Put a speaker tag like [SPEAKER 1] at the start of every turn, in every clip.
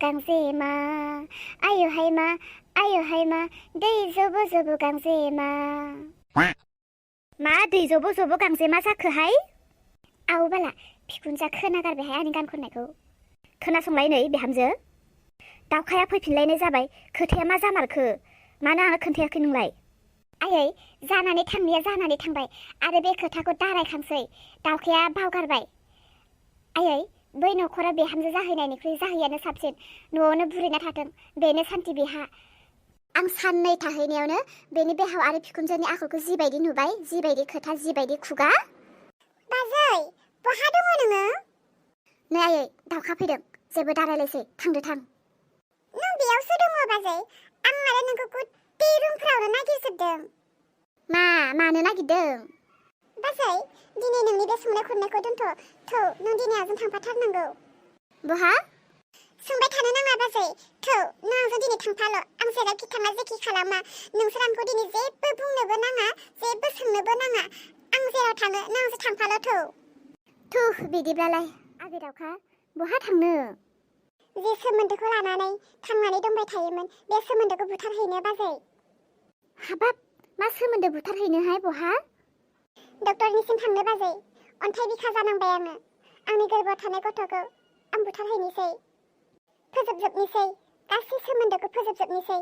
[SPEAKER 1] गांजेमा आयुहाय मा दै जब जब गांजेमा मा दै जब जब गांजेमा जाखोहाय आव बाला बिखुनजा खोनागारबायहाय आंनि गान खननायखौ खोनासंलाय नै बिहामजो दावखाया फैफिनलायनाय जाबाय खोथाया मा जामारखो मानो आंनो खोन्थायाखै नोंलाय आयै जानानै थांनाया जानानै थांबाय आरो बे खोथाखौ दारायखांसै दावखाया बावगारबाय आयै बै नखरा बिहामजो जाहैनायनिख्रुइ जाहैयानो साबसिन न'आवनो बुरैना थाथों बेनो सान्थि बिहा आं साननै थाहैनायावनो बेनि बेहाव आरो बिखुनजोनि आखलखौ जिबायदि नुबाय जिबायदि खोथा जिबायदि खुगा बाजै बहा दङ नोङो नै आयै दावखा फैदों जेबो दारायलायसै थांदो थां नों बेयावसो दङ बाजै आं आरो नोंखौ गुदि रुमफ्रावनो नागिरजोबदों मानो नागिरदों बाजै दिनै नोंनि बे संनाय खुरनायखौ दोनथ' थौ नों दिनै आंजों थांफाथारनांगौ बहा सोंबाय थानो नाङा बाजै थौ नों आंजों दिनै थांफाल' आं जेरावखि थाङा जेखि खालामा नोंसोर आंखौ दिनै जेबो बुंनोबो नाङा जेबो सोंनोबो नाङा आं जेराव थाङो नों आंजों थांफाल' थौ बिदिब्लालाय आगै दावखा बहा थांनो जे सोमोन्दोखौ लानानै थांनानै दंबाय थायोमोन बे सोमोन्दोखौ बुथारहैनो बाजै हाबाब मा सोमोन्दो बुथारहैनोहाय बहा डक्टरनिसिम थांनो बाजै अन्थाइ बिखा जानांबाय आङो आंनि गोरबोआव थानाय गथ'खौ आं बुथारहैनोसै फोजोबजोबनोसै गासै सोमोन्दोखौ फोजोबजोबनोसै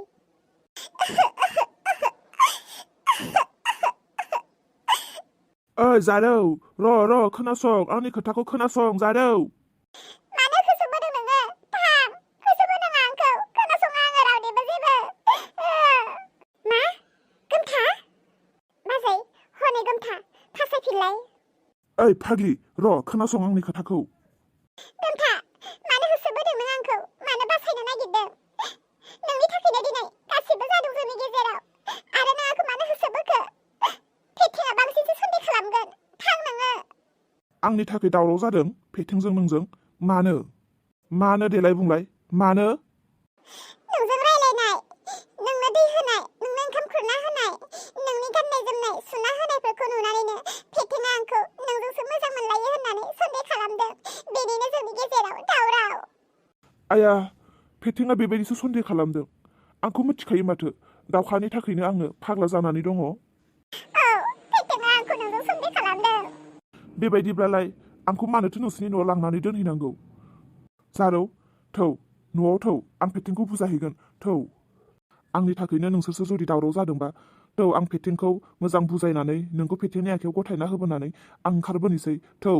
[SPEAKER 2] ओइ जारौ र' खोनासं आंनि खोथाखौ खोनासं जारौ
[SPEAKER 1] मानो खोसोबोदों नोङो थां खोसोबो नाङा आंखौ खोनासङा आङो रावनिबो जेबो मा गोमथा बाजै हनै गोमथा फासायफिनलाय
[SPEAKER 2] ओइ फाग्लि र' खोनासं आंनि खोथाखौ
[SPEAKER 1] गोमथा मानो होसोबोदों नों आंखौ मानो बासायनो नागिरदों नोंनि थाखायनो दिनै गासिबो जादों जोंनि गेजेराव आरो नों आंखौ मानो होसोबोखो फेथेङा बांसिनसो सन्देह खालामगोन थां नोङो
[SPEAKER 2] आंनि थाखाय दावराव जादों फेथेंजों नोंजों मानो देलाय बुंलाय मानो
[SPEAKER 1] नोंजों रायलायनाय नोंनो दै होनाय नोंनो ओंखाम खुरना होनाय नोंनि गाननाय जोमनाय सुना होनायफोरखौ नुनानैनो फेथेङा आंखौ नोंजोंसो मोजां मोनलायो होननानै सन्देह खालामदों बेनिनो जोंनि गेजेराव दावराव
[SPEAKER 2] आया फेथेङा बेबायदिसो सन्देह खालामदों आंखौ मिथिखायो माथो दावखानि थाखायनो आङो फाग्ला जानानै दङ
[SPEAKER 1] औ फेथेङा आंखौ नोंजों सन्देह खालामदों
[SPEAKER 2] बेबायदिब्लालाय आंखौ मानोथो नोंसोरनि न'आव लांनानै दोनहैनांगौ जारौ थौ न'आव थौ आं फेथेंखौ बुजायहैगोन थौ आंनि थाखायनो नोंसोरसो जुदि दावराव जादोंबा थौ आं फेथेंखौ मोजां बुजायनानै नोंखौ फेथेंनि आखायाव गथायना होबोनानै आं ओंखारबोनोसै थौ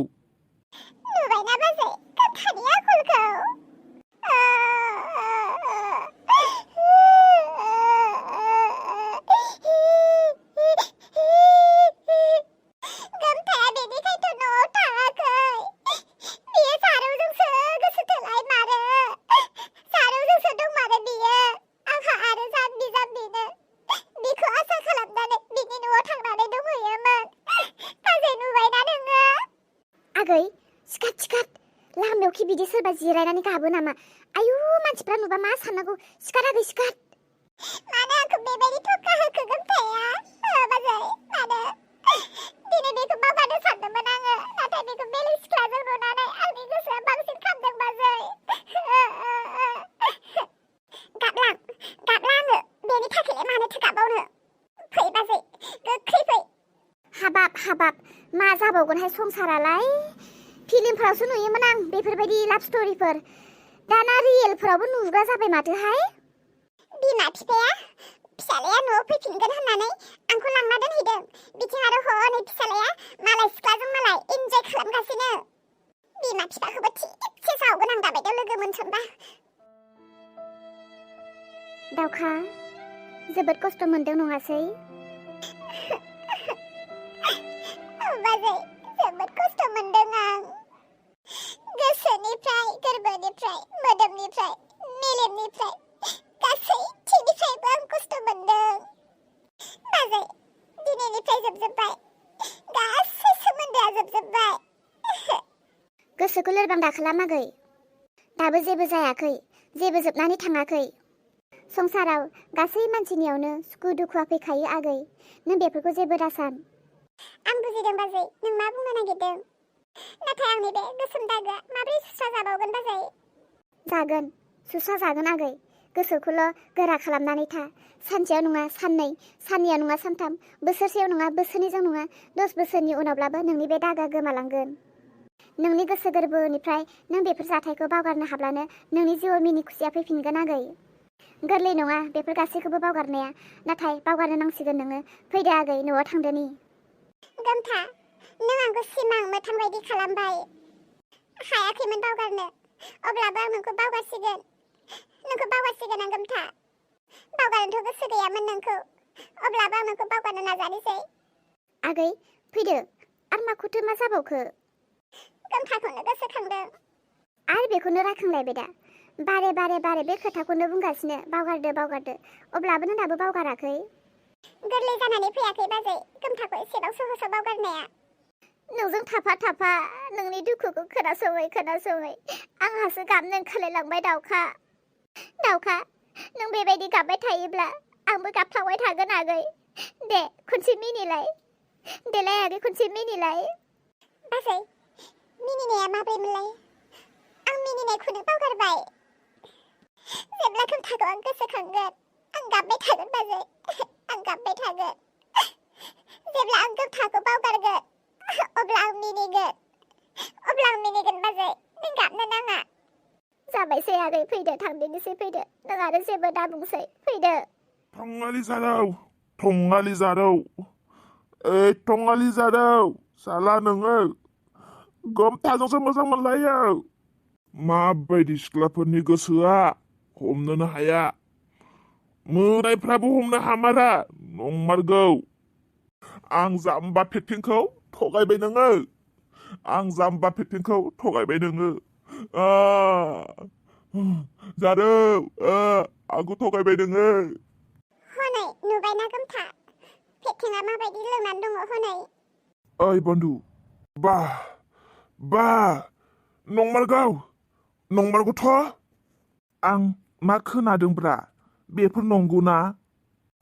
[SPEAKER 1] नुबायना बाजै गोमथानि आखलखौ गोमथाया बेनिखायथ' न'आव थाङाखै बियो जारौजोंसो गोसो थोलायमारो जारौजोंसो दंमारो बियो आंहा आरो जाम्बिनो बिखौ आसा खालामनानै बिनि न'आव थांनानै दंहैयोमोन बाजै नुबायना नोङो आगै सिखात लामायावखि बिदि सोरबा जिरायनानै गाबो नामा आयु मानसिफ्रा नुबा मा साननांगौ सिखात आगै सिखात मानो आंखौ बेबायदि थक्का होखो गोमथाया बाजै मानो दिनै बेखौ बावगारनो सानदोंमोन आङो नाथाय बेखौ बेलेग सिख्लाजों नुनानै आंनि गोसोआ बांसिन खामदों बाजै गाबला आङो बेनि थाखायलाय मानोथो गाबावनो फै बाजै गोख्रै फै हाबाब मा जाबावगोनहाय संसारालाय फिल्मफोरावसो नुयोमोन आं बेफोरबायदि लाभ स्ट'रिफोर दाना रियेलफोरावबो नुग्रा जाबाय माथोहाय बिमा बिफाया फिसालाया न'आव फैफिनगोन होननानै आंखौ लांना दोनहैदों बिथिं आरो हनै फिसालाया मालाय सिख्लाजों मालाय इन्जय खालामगासिनो बिमा बिफाखौबो थिगसे सावगोन आं दाबायदियाव लोगो मोनसनबा दावखा जोबोद खस्थ' मोनदों नङासै बाजै जोबोद खस्थ' मोनदों आं गोसोनिफ्राय गोरबोनिफ्राय मोदोमनिफ्राय मेलेमनिफ्राय गासैथिनिफ्रायबो आं खस्थ' मोनदों बाजै दिनैनिफ्राय जोबजोब्बाय गासै सोमोन्दोआ जोबजोब्बाय गोसोखौ लोरबां दाखालाम आगै दाबो जेबो जायाखै जेबो जोबनानै थाङाखै संसाराव गासै मानसिनियावनो सुखु दुखुआ फैखायो आगै नों बेफोरखौ जेबो दासान आं बुजिदों बाजै नों मा बुंनो नागिरदों नाथाय आंनि बे गोसोम दागोआ माबोरै सुस्रा जाबावगोन बाजै जागोन सुस्रा जागोन आगै गोसोखौल' गोरा खालामनानै था सानसेयाव नङा साननै साननैयाव नङा सानथाम बोसोरसेयाव नङा बोसोरनैजों नङा 10 बोसोरनि उनावब्लाबो नोंनि बे दागा गोमालांगोन नोंनि गोसो गोरबोनिफ्राय नों बेफोर जाथायखौ बावगारनो हाब्लानो नोंनि जिउआव मिनि खुसिया फैफिनगोन आगै गोरलै नङा बेफोर गासैखौबो बावगारनाया नाथाय बावगारनो नांसिगोन नोङो फैदो आगै न'आव थांदोनि गोमथा नों आंखौ सिमां मोथां बायदि खालामबाय हायाखैमोन बावगारनो अब्लाबो आं नोंखौ बावगारसिगोन आं गोमथा बावगारनोथ' गोसो गैयामोन नोंखौ अब्लाबो आं नोंखौ बावगारनो नाजानोसै आगै फैदो आरो माखौथो मा जाबावखो गोमथाखौनो गोसोखांदों आरो बेखौनो रायखांलायबाय दा बारे बे खोथाखौनो बुंगासिनो बावगारदो अब्लाबो नों दाबो बावगाराखै गोरलै जानानै फैयाखै बाजै गोमथाखौ एसेबां सहसाव बावगारनाया नोंजों थाफा नोंनि दुखुखौ खोनासङै आंहासो गाबनो ओंखारलायलांबाय दाउखा नों बेबायदि गाबबाय थायोब्ला आंबो गाबफ्लांबाय थागोन आगै दे खनसे मिनिलाय देलाय आगै खनसे मिनिलाय बाजै मिनिनाया माब्रैमोनलाय आं मिनिनायखौनो बावगारबाय जेब्ला गोमथाखौ आं गोसोखांगोन आं गाबबाय थागोन बाजै आं गाबबाय थागोन जेब्ला आं गोमथाखौ बावगारगोन अब्ला आं मिनिगोन बाजै नों गाबनो नाङा जाबायसै आगै फैदो थांदिनिसै फैदो नों आरो जेबो दाबुंसै फैदो
[SPEAKER 2] थंगालि जारौ साला नोङो गोमथाजोंसो मोजां मोनलायो माबायदि सिख्लाफोरनि गोसोआ हमनोनो हाया मोदायफ्राबो हमनो हामारा नंमारगौ आं जाम्बा फेथिंखौ थगायबाय नोङो जारौ आंखौ थगायबाय नोङो
[SPEAKER 1] हनै नुबायना गोमथा फेथिंआ माबायदि लोंनानै दङ हनै
[SPEAKER 2] ओइ बन्धु बा नंमारगौथ' आं मा खोनादोंब्रा बेफोर नंगौना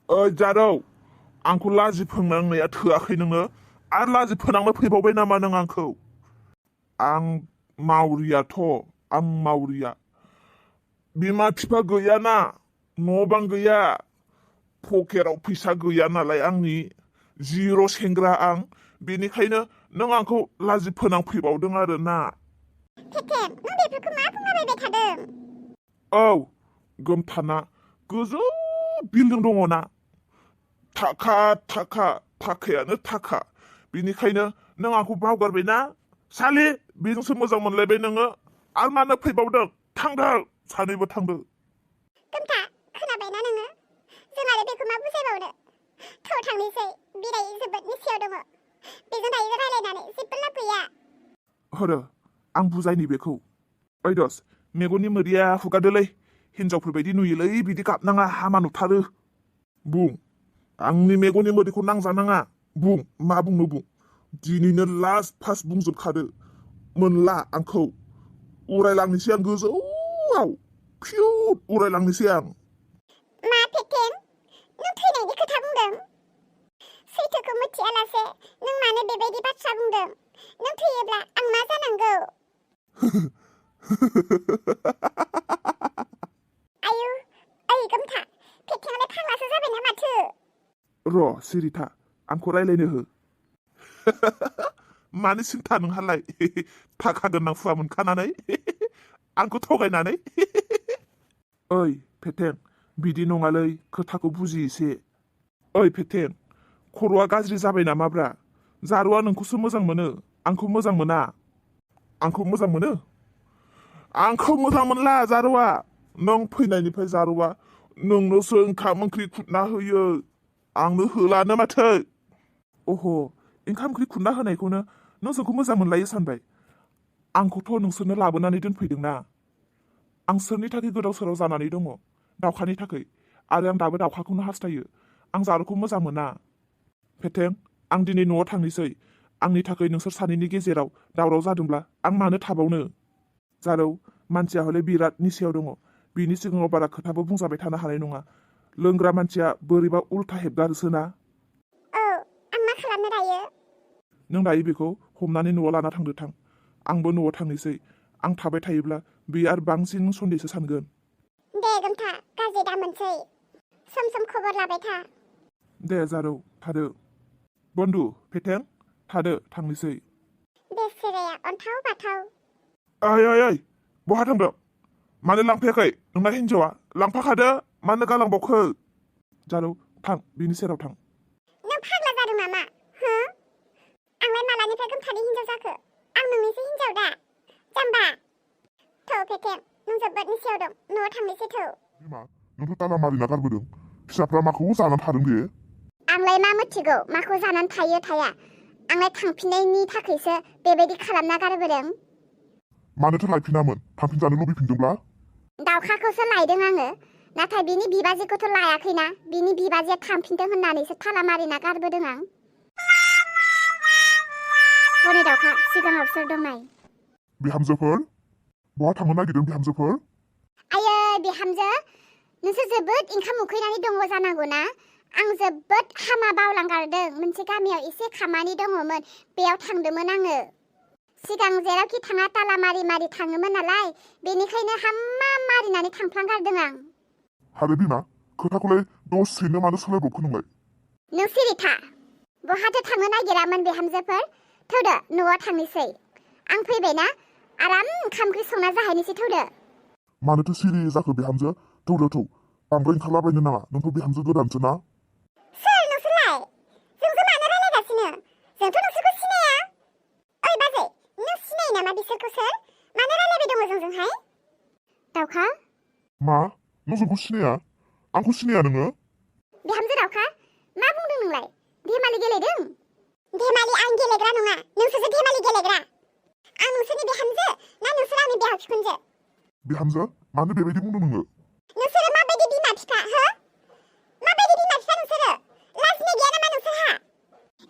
[SPEAKER 2] ओइ जारौ आंखौ लाजि फोनांनाया थोआखै नोङो आरो लाजि फोनांनो फैबावबाय नामा नों आंखौ आं मावरिया बिमा बिफा गैयाना न' बां गैया पकेराव फैसा गैया नालाय आंनि जिर' सेंग्रा आं बेनिखायनो नों आंखौ लाजि फोनांफैबावदों आरो ना
[SPEAKER 1] फेथें नों बेफोरखौ मा बुंलाबायबाय थादों
[SPEAKER 2] औ गोमथाना गोजौ बिल्डिं दङना थाखायानो थाखा बेनिखायनो नों आंखौ बावगारबायना सालि बेजोंसो मोजां मोनलायबाय नोङो आरो मानो फैबावदों थांदों सानैबो थांदो
[SPEAKER 1] गोमथा खोनाबायना नोङो जों आरो बेखौ मा बुजायबावनो थौ थांनोसै बिदाय जोबोद निसायाव दङ बेजों दायो रायलायनानै जेबो लाब गैया
[SPEAKER 2] हरो आं बुजायनि बेखौ ओइ दस मेगननि मोदैया हुगारदोलै हिनजावफोरबायदि नुयोलै बिदि गाबनाङा हामा नुथारो बुं आंनि मेगननि मोदैखौ नांजानाङा बुं मा बुंनो बुं दिनैनो लास्ट फार्स्ट बुंजोबखादो मोनला आंखौ उरायलांनोसै आं गोजौआव फिउट उरायलांनोसै आं
[SPEAKER 1] मा फेथें नों थैनायनि खोथा बुंदों सैथोखौ मिथियालासे नों मानो बेबायदि बाथ्रा बुंदों नों थैयोब्ला आं मा जानांगौ आयु ओइ गोमथा फेथेंआलाय फाग्लासो जाबायना माथो
[SPEAKER 2] र' सिरिथा आंखौ रायलायनो हो मानो सिन्था नोंहालाय थाखा गोनां फुवा मोनखानानै आंखौ थगायनानै ओइ फेथें बिदि नङालै खोथाखौ बुजि एसे ओइ फेथें खर'आ गाज्रि जाबाय नामाब्रा जारुआ नोंखौसो मोजां मोनो आंखौ मोजां मोना आंखौ मोजां मोनला जारुआ नों फैनायनिफ्राय जारुआ नोंनोसो ओंखाम ओंख्रि खुरना होयो आंनो होलानो माथो अह ओंखाम ओंख्रि खुरना होनायखौनो नों जोंखौ मोजां मोनलायो सानबाय आंखौथ' नोंसोरनो लाबोनानै दोनफैदोंना आं सोरनि थाखाय गोदाव सोराव जानानै दङ दावखानि थाखाय आरो आं दाबो दावखाखौनो हास्थायो आं जारुखौ मोजां मोना फेथें आं दिनै न'आव थांनोसै आंनि थाखाय नोंसोर सानैनि गेजेराव दावराव जादोंब्ला आं मानो थाबावनो जारौ मानसिया हले बिराद निसायाव दङ बिनि सिगाङाव बारा खोथाबो बुंजाबाय थानो हानाय नङा लोंग्रा मानसिया बोरैबा उल्था हेबगारोसोना
[SPEAKER 1] आं मा खालामनो दायो
[SPEAKER 2] नों दायो बेखौ हमनानै न'आव लाना थांदो थां आंबो न'आव थांनोसै आं थाबाय थायोब्ला बे आरो बांसिन सन्देहसो सानगोन
[SPEAKER 1] गोमथा गाज्रि दा मोनसै सम सम खबर लाबाय था
[SPEAKER 2] दे जारौ थादो बन्दु फेथें थादो थांनोसै
[SPEAKER 1] बेसेराया अन्थाव बाथाव
[SPEAKER 2] ओइ बहा थांदों मानो लांफैयाखै नोंना हिन्जावा लांफाखादो मानो गालांबावखो जारौ थां बिनि सेराव थां
[SPEAKER 1] नों फाग्ला जादों नामा हो आंलाय मालानिफ्राय गोमथानि हिन्जाव जाखो आं नोंनिसो हिन्जाव दा जाम्बा थौ फेथें नों जोबोद निसायाव दं न'आव थांनोसै थौ
[SPEAKER 2] बिमा नोंथ' ताला मारिना गारबोदों फिसाफ्रा माखौ जानानै थादों बे
[SPEAKER 1] आंलाय मा मिथिगौ माखौ जानानै थायो थाया आंलाय थांफिननायनि थाखायसो बेबायदि खालामना गारबोदों
[SPEAKER 2] मानोथो लायफिनामोन थांफिनजानो लुबैफिनदोंब्ला
[SPEAKER 1] दाउखाखौसो लायदों आङो नाथाय बिनि बिबाजैखौथ' लायाखैना बिनि बिबाजैया थांफिनदों होननानैसो थाला मारिना गारबोदों आं हनै दाउखा सिगाङाव सोर दं नाय
[SPEAKER 2] बिहामजोफोर बहा थांनो नागिरदों बिहामजोफोर
[SPEAKER 1] आयै बिहामजो नोंसोर जोबोद ओंखाम उखैनानै दङ जानांगौ ना आं जोबोद हामा बावलांगारदों मोनसे गामियाव एसे खामानि दङमोन बेयाव थांदोंमोन आङो सिगां जेरावखि थाङा ताला मारि मारि थाङोमोन नालाय बेनिखायनो हामा मारिनानै थांफ्लांगारदों आं
[SPEAKER 2] आरो बिमा खोथाखौलाय दसेनो मानो सोलायब्रबखो नोंलाय
[SPEAKER 1] नों सिरि था बहाथो थांनो नागिरामोन बिहामजोफोर थौदो न'आव थांनोसै आं फैबायना आराम ओंखाम ओंख्रि संना जाहैनोसै थौदो
[SPEAKER 2] मानोथो सिरि जाखो बिहामजो थौदो थौ बांद्राय ओंखारलाबायनो नाङा नोंथ' बिहामजो गोदानसो ना
[SPEAKER 1] सोर नोंसोरलाय जोंजों मानो रायलायगासिनो जोंथ' नोंसोरखौ सिनाया ओइ बाजै नों सिनायो नामा बिसोरखौ सोर मानो रायलायबाय दङ जोंजोंहाय दाउखा
[SPEAKER 2] मा नों जोंखौ सिनाया आंखौ सिनाया नोङो
[SPEAKER 1] बिहामजो दाउखा मा बुंदों नोंलाय धेमालि गेलेदों धेमालि आं गेलेग्रा नङा नोंसोरसो धेमालि गेलेग्रा आं नोंसोरनि बिहामजो ना नोंसोर आंनि बिहाव बिखुनजो
[SPEAKER 2] बिहामजो मानो बेबायदि बुंदों नोङो
[SPEAKER 1] नोंसोरो माबायदि बिमा बिफा हो माबायदि बिमा बिफा नोंसोरो लाजिनाय गैया नामा नोंसोरहा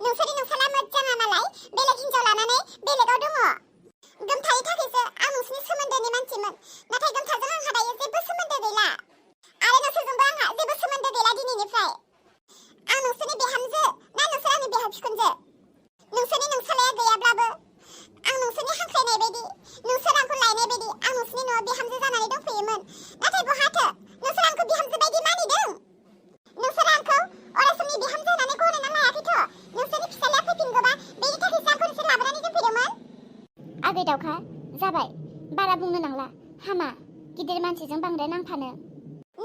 [SPEAKER 1] नोंसोरला मोजाङा नालाय बेलेग हिन्जाव लानानै बेलेगाव दङ गोमथानि थाखायसो आं नोंसोरनि सोमोन्दोनि मानसिमोन नाथाय गोमथाजों आंहा दायो जेबो सोमोन्दो गैला आरो नोंसोरजोंबो आंहा जेबो सोमोन्दो गैला दिनैनिफ्राय आं नोंसोरनि बिहामजो ना नोंसोर आंनि बिहाव बिखुनजो नोंसोरनि नोंसालाया गैयाब्लाबो आं नोंसोरनि हांख्रायनाय बायदि नोंसोर आंखौ लायनाय बायदि आं नोंसोरनि न'आव बिहामजो जानानै दंफैयोमोन नाथाय बहाथो नोंसोर आंखौ बिहामजो बायदि मानिदों नोंसोर आंखौ अरायसमनि बिहामजो होननानै गनायना लायाखैथ' नोंसोरनि फिसालाया फैफिनगौबा बेनि थाखायसो आंखौ नोंसोर लाबोनानै दोनफैदोंमोन आगै दाउखा जाबाय बारा बुंनो नांला हामा गिदिर मानसिजों बांद्राय नांफानो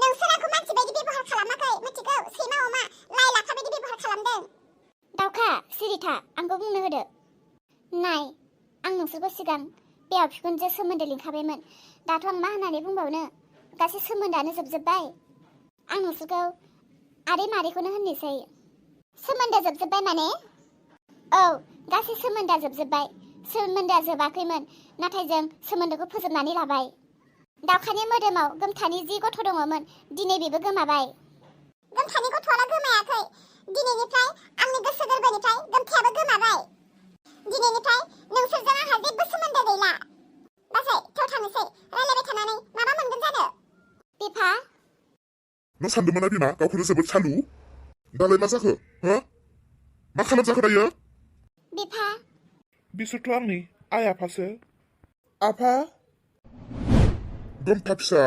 [SPEAKER 1] नोंसोर आंखौ मानसि बायदि बेबहार खालामाखै मिथिगौ सैमा अमा लाइ लाफा बायदि बेबहार खालामदों दाउखा सिरि था आंखौ बुंनो होदो नाय आं नोंसोरखौ सिगां बिहाव बिखुनजो सोमोन्दो लिंखाबायमोन दाथ' आं मा होननानै बुंबावनो गासै सोमोन्दोआनो जोबजोब्बाय आं नोंसोरखौ आदै मादैखौनो होननोसै सोमोन्दो जोबजोब्बाय माने औ गासै सोमोन्दोआ जोबजोब्बाय सोमोन्दोआ जोबाखैमोन नाथाय जों सोमोन्दोखौ फोजोबनानै लाबाय दाउखानि मोदोमाव गोमथानि जि गथ' दङमोन दिनै बेबो गोमाबाय गोमथानि गथ'आला गोमायाखै दिनैनिफ्राय आंनि गोसो गोरबोनिफ्राय गोमथायाबो गोमाबाय दिनैनिफ्राय नोंसोरजों आंहा जेबो सोमोन्दो गैला बाजै थौ थांनोसै रायलायबाय थानानै माबा मोनगोन जानो बिफा
[SPEAKER 2] नों सानदोंमोन ना बिमा गावखौनो जोबोद सालु दालाय मा जाखो हो मा खालामजाखो दायो
[SPEAKER 1] बिफा
[SPEAKER 2] बिसोरथ' आंनि आइ आफासो आफा गोमथा फिसा